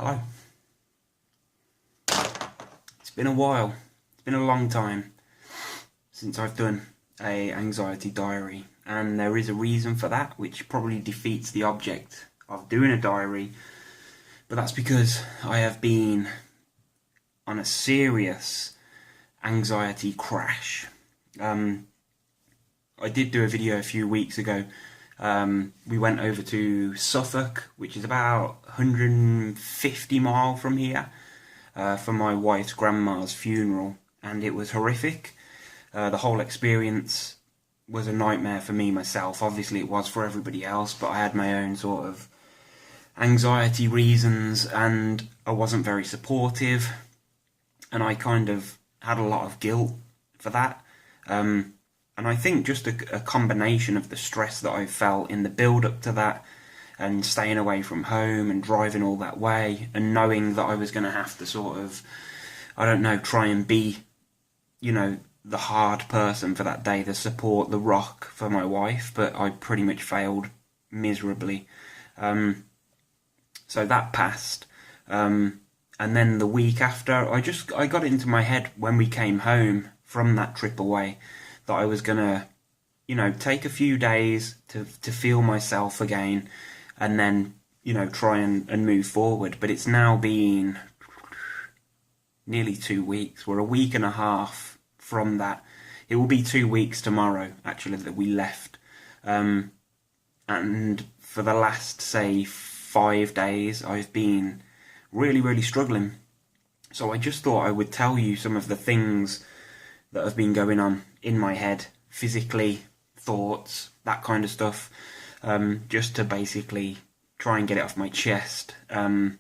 Hello. It's been a while. It's been a long time since I've done a anxiety diary, and there is a reason for that, which probably defeats the object of doing a diary, but that's because I have been on a serious anxiety crash. I did do a video a few weeks ago. We went over to Suffolk, which is about 150 miles from here, for my wife's grandma's funeral, and it was horrific. The whole experience was a nightmare for me myself. Obviously it was for everybody else, but I had my own sort of anxiety reasons, and I wasn't very supportive, and I kind of had a lot of guilt for that. And I think just a combination of the stress that I felt in the build-up to that, and staying away from home and driving all that way, and knowing that I was going to have to sort of, I don't know, try and be, the hard person for that day, the support, the rock for my wife, but I pretty much failed miserably. So that passed. And then the week after, I got it into my head when we came home from that trip away that I was gonna, take a few days to feel myself again, and then, try and move forward. But it's now been nearly 2 weeks. We're a week and a half from that. It will be 2 weeks tomorrow, actually, that we left. And for the last, say, 5 days, I've been really, really struggling. So I just thought I would tell you some of the things that have been going on in my head, physically, thoughts, that kind of stuff, just to basically try and get it off my chest, and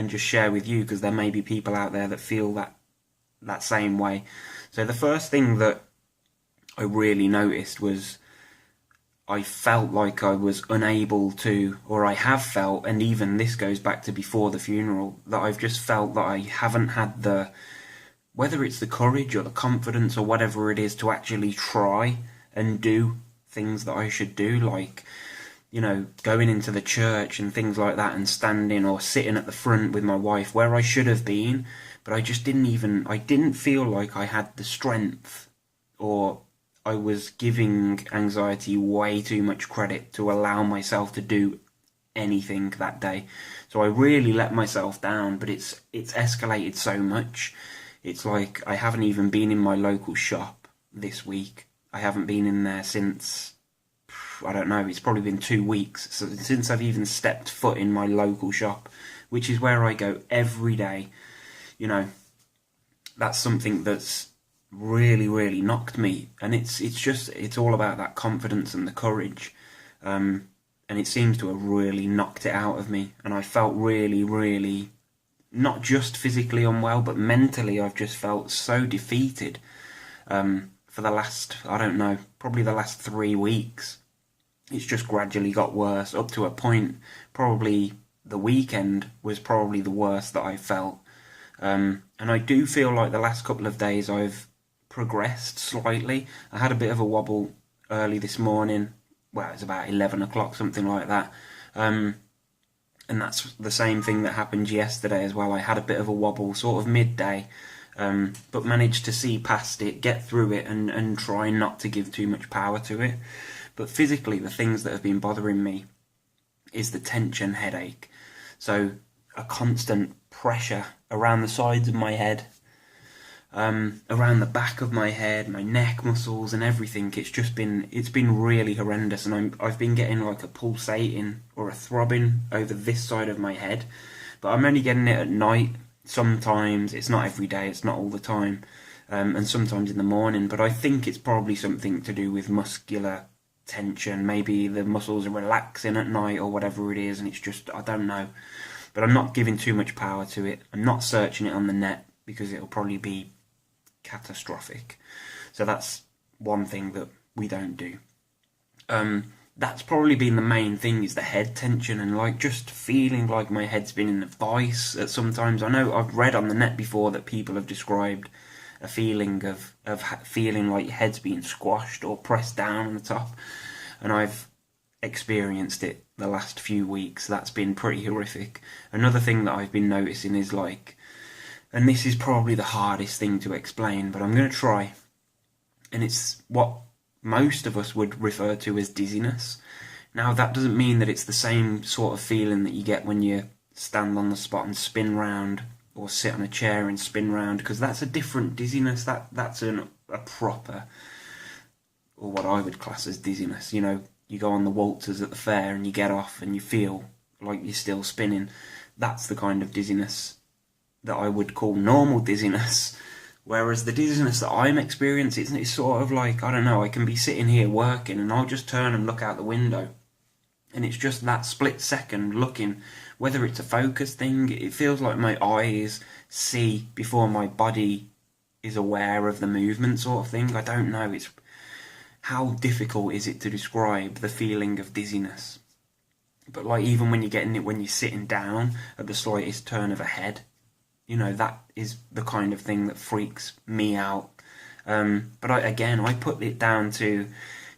just share with you, because there may be people out there that feel that same way. So the first thing that I really noticed was I felt like I was unable to, or I have felt, and even this goes back to before the funeral, that I've just felt that I haven't had the, whether it's the courage or the confidence or whatever it is, to actually try and do things that I should do, like, going into the church and things like that, and standing or sitting at the front with my wife where I should have been, but I just I didn't feel like I had the strength, or I was giving anxiety way too much credit to allow myself to do anything that day. So I really let myself down, but it's escalated so much. It's like I haven't even been in my local shop this week. I haven't been in there since, I don't know, it's probably been 2 weeks since I've even stepped foot in my local shop, which is where I go every day. That's something that's really, really knocked me. And it's all about that confidence and the courage. And it seems to have really knocked it out of me. And I felt really, really, not just physically unwell, but mentally I've just felt so defeated for the last, I don't know, probably the last 3 weeks. It's just gradually got worse, up to a point, probably the weekend was probably the worst that I felt. And I do feel like the last couple of days I've progressed slightly. I had a bit of a wobble early this morning. Well, it's about 11 o'clock, something like that. And that's the same thing that happened yesterday as well. I had a bit of a wobble sort of midday, but managed to see past it, get through it, and try not to give too much power to it. But physically, the things that have been bothering me is the tension headache. So a constant pressure around the sides of my head, around the back of my head, my neck muscles and everything. It's been really horrendous, and I've been getting like a pulsating or a throbbing over this side of my head, but I'm only getting it at night sometimes. It's not every day, it's not all the time, and sometimes in the morning, but I think it's probably something to do with muscular tension. Maybe the muscles are relaxing at night or whatever it is, and it's just, I don't know, but I'm not giving too much power to it. I'm not searching it on the net because it'll probably be catastrophic. So that's one thing that we don't do. That's probably been the main thing, is the head tension, and like just feeling like my head's been in a vice at sometimes. I know I've read on the net before that people have described a feeling of feeling like your head's being squashed or pressed down on the top, and I've experienced it the last few weeks. That's been pretty horrific. Another thing that I've been noticing is like, and this is probably the hardest thing to explain, but I'm going to try, and it's what most of us would refer to as dizziness. Now, that doesn't mean that it's the same sort of feeling that you get when you stand on the spot and spin round, or sit on a chair and spin round, because that's a different dizziness. That's a proper, or what I would class as dizziness. You know, you go on the waltzers at the fair and you get off and you feel like you're still spinning. That's the kind of dizziness that I would call normal dizziness. Whereas the dizziness that I'm experiencing, it's sort of like, I don't know, I can be sitting here working and I'll just turn and look out the window. And it's just that split second looking, whether it's a focus thing, it feels like my eyes see before my body is aware of the movement sort of thing. I don't know, it's how difficult is it to describe the feeling of dizziness. But like even when you're getting it when you're sitting down at the slightest turn of a head, you know, that is the kind of thing that freaks me out. But I put it down to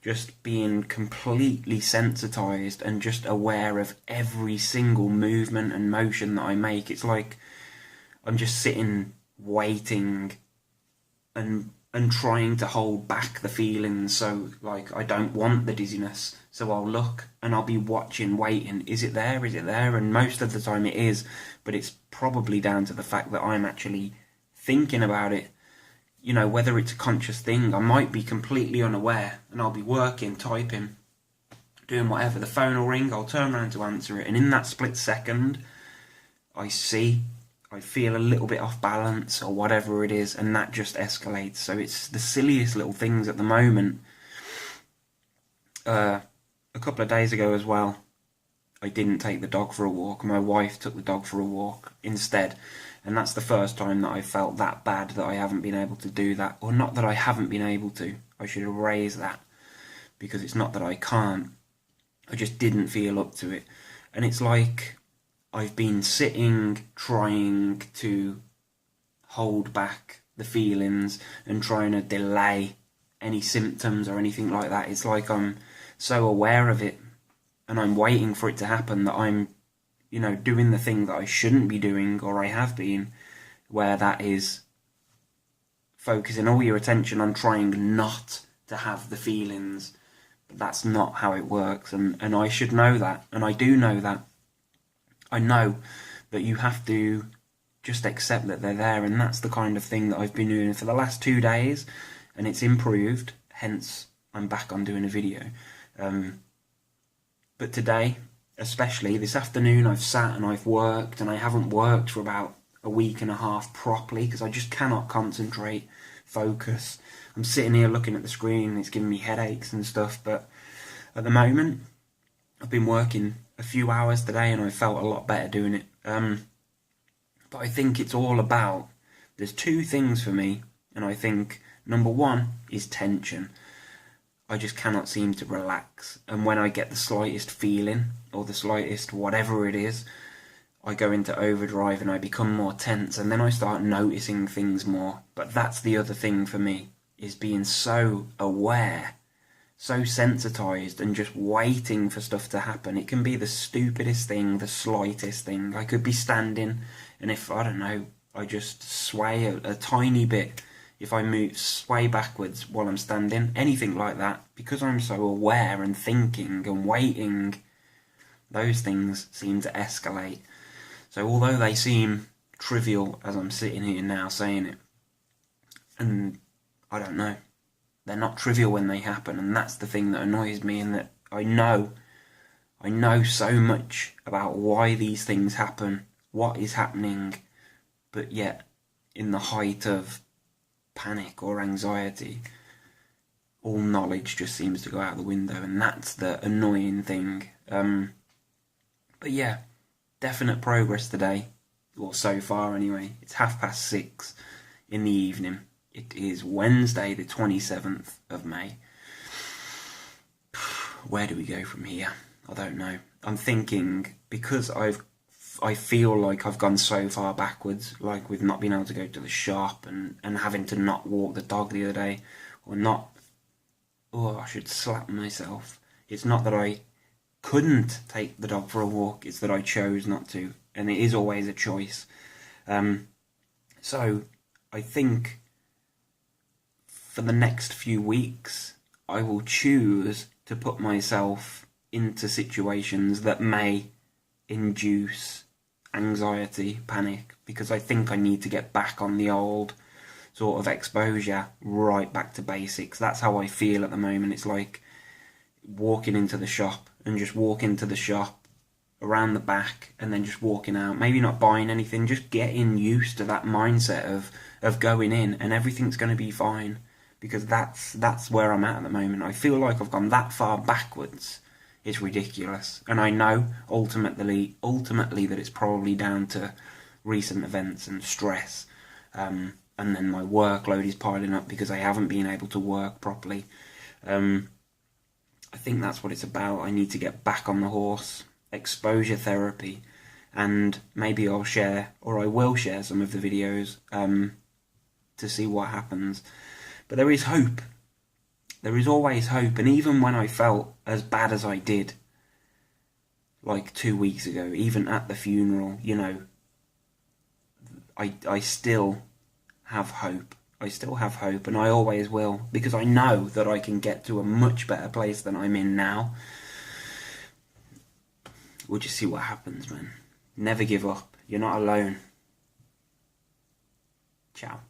just being completely sensitized and just aware of every single movement and motion that I make. It's like I'm just sitting waiting and trying to hold back the feelings. So like I don't want the dizziness, so I'll look and I'll be watching, waiting. Is it there? Is it there? And most of the time it is, but it's probably down to the fact that I'm actually thinking about it. You know, whether it's a conscious thing, I might be completely unaware and I'll be working, typing, doing whatever. The phone will ring, I'll turn around to answer it, and in that split second I feel a little bit off balance or whatever it is, and that just escalates. So it's the silliest little things at the moment. A couple of days ago as well, I didn't take the dog for a walk. My wife took the dog for a walk instead. And that's the first time that I felt that bad that I haven't been able to do that. Or not that I haven't been able to. I should erase that. Because it's not that I can't. I just didn't feel up to it. And it's like I've been sitting trying to hold back the feelings and trying to delay any symptoms or anything like that. It's like I'm so aware of it and I'm waiting for it to happen that I'm, you know, doing the thing that I shouldn't be doing, or I have been, where that is focusing all your attention on trying not to have the feelings. But that's not how it works, and I should know that, and I do know that. I know that you have to just accept that they're there, and that's the kind of thing that I've been doing for the last 2 days, and it's improved, hence I'm back on doing a video. But today, especially this afternoon, I've sat and I've worked, and I haven't worked for about a week and a half properly because I just cannot concentrate, focus. I'm sitting here looking at the screen and it's giving me headaches and stuff, but at the moment I've been working a few hours today and I felt a lot better doing it. But I think it's all about, there's two things for me, and I think number one is tension. I just cannot seem to relax, and when I get the slightest feeling or the slightest whatever it is, I go into overdrive and I become more tense, and then I start noticing things more. But that's the other thing for me, is being so aware, so sensitized, and just waiting for stuff to happen. It can be the stupidest thing, the slightest thing. I could be standing, and if, I don't know, I just sway a tiny bit, if I sway backwards while I'm standing, anything like that, because I'm so aware and thinking and waiting, those things seem to escalate. So although they seem trivial as I'm sitting here now saying it, and I don't know, they're not trivial when they happen, and that's the thing that annoys me, and that I know so much about why these things happen, what is happening, but yet in the height of panic or anxiety, all knowledge just seems to go out the window, and that's the annoying thing. But yeah, definite progress today, or so far anyway. It's 6:30 in the evening. It is Wednesday the 27th of May. Where do we go from here? I don't know. I'm thinking, because I feel like I've gone so far backwards, like with not being able to go to the shop and having to not walk the dog the other day, or not, I should slap myself. It's not that I couldn't take the dog for a walk. It's that I chose not to, and it is always a choice. So I think for the next few weeks, I will choose to put myself into situations that may induce anxiety, panic, because I think I need to get back on the old sort of exposure, right back to basics. That's how I feel at the moment. It's like walking into the shop and just walk into the shop around the back and then just walking out, maybe not buying anything, just getting used to that mindset of going in and everything's going to be fine, because that's where I'm at the moment. I feel like I've gone that far backwards. It's ridiculous, and I know ultimately that it's probably down to recent events and stress, and then my workload is piling up because I haven't been able to work properly. I think that's what it's about. I need to get back on the horse, exposure therapy, and maybe I'll share, or I will share some of the videos to see what happens. But there is hope. There is always hope, and even when I felt as bad as I did, like 2 weeks ago, even at the funeral, you know, I still have hope. I still have hope, and I always will, because I know that I can get to a much better place than I'm in now. We'll just see what happens, man. Never give up. You're not alone. Ciao.